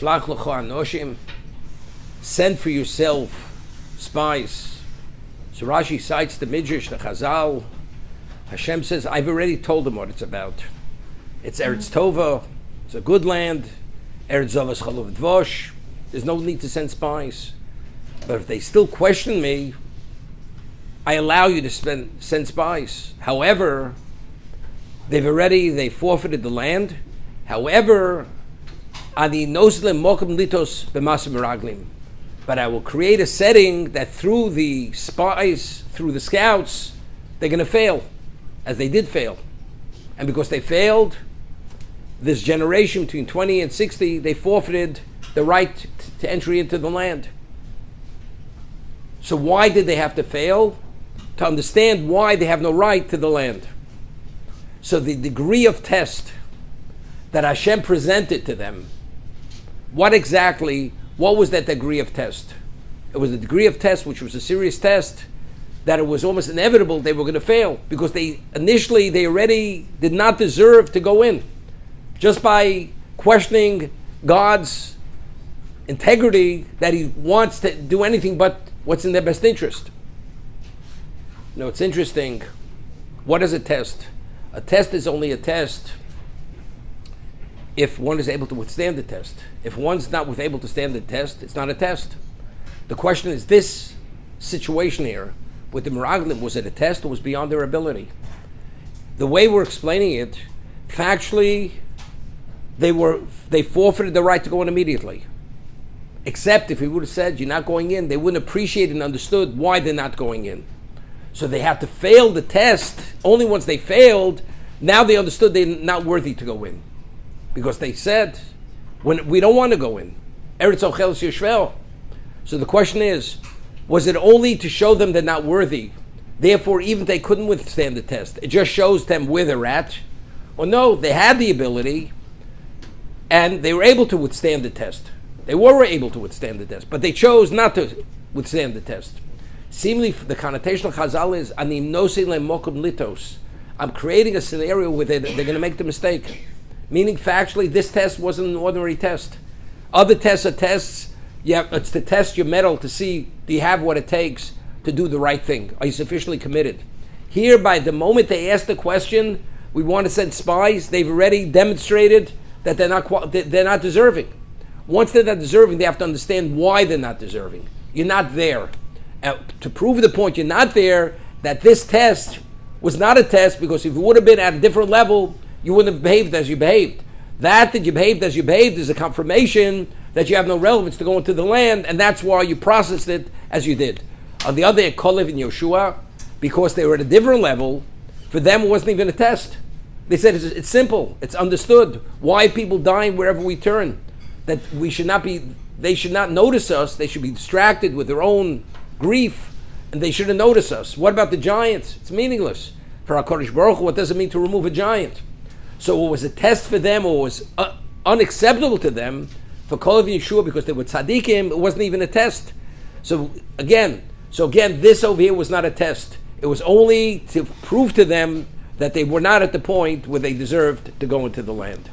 Shlach lecha anoshim, send for yourself spies. So Rashi cites the Midrash, the Chazal. Hashem says, I've already told them what it's about. It's Eretz Tova, it's a good land, Eretz Zavas Chalav Dvosh. There's no need to send spies. But if they still question me, I allow you to send spies. However, they forfeited the land. However, Ani noslim mokum litos b'masim meraglim. But I will create a setting that through the spies, through the scouts, they're going to fail, as they did fail. And because they failed, this generation between 20 and 60, they forfeited the right to entry into the land. So why did they have to fail? To understand why they have no right to the land. So the degree of test that Hashem presented to them, what was that degree of test? It was a degree of test which was a serious test, that it was almost inevitable they were going to fail, because they already did not deserve to go in. Just by questioning God's integrity, that he wants to do anything but what's in their best interest. You know, it's interesting. What is a test? A test is only a test if one is able to withstand the test. If one's not able to stand the test, it's not a test. The question is, this situation here with the Meraglim, was it a test or was beyond their ability? The way we're explaining it, factually, they forfeited the right to go in immediately. Except if he would have said, you're not going in, they wouldn't appreciate and understood why they're not going in. So they had to fail the test. Only once they failed, now they understood they're not worthy to go in. Because they said, when we don't want to go in. Eretz Ochel Yishvel. So the question is, was it only to show them they're not worthy? Therefore, even if they couldn't withstand the test, it just shows them where they're at? Or no, they had the ability, and they were able to withstand the test. They were able to withstand the test, but they chose not to withstand the test. Seemingly, the connotation of Chazal is, Ani nosi le'mokum litos. I'm creating a scenario where they're going to make the mistake. Meaning, factually, this test wasn't an ordinary test. Other tests are tests. It's to test your mettle to see, do you have what it takes to do the right thing? Are you sufficiently committed? Here, by the moment they ask the question, we want to send spies, they've already demonstrated that they're not deserving. Once they're not deserving, they have to understand why they're not deserving. You're not there. To prove the point you're not there, that this test was not a test, because if you would have been at a different level, you wouldn't have behaved as you behaved. That you behaved as you behaved is a confirmation that you have no relevance to go into the land, and that's why you processed it as you did. On the other hand, Kalev and Yoshua, because they were at a different level, for them it wasn't even a test. They said it's simple, it's understood. Why people dying wherever we turn? That they should not notice us, they should be distracted with their own grief, and they shouldn't notice us. What about the giants? It's meaningless. For HaKadosh Baruch Hu, what does it mean to remove a giant? So it was a test for them, or was unacceptable to them, for Kalev and Yeshua, because they were tzaddikim, it wasn't even a test. So again, this over here was not a test. It was only to prove to them that they were not at the point where they deserved to go into the land.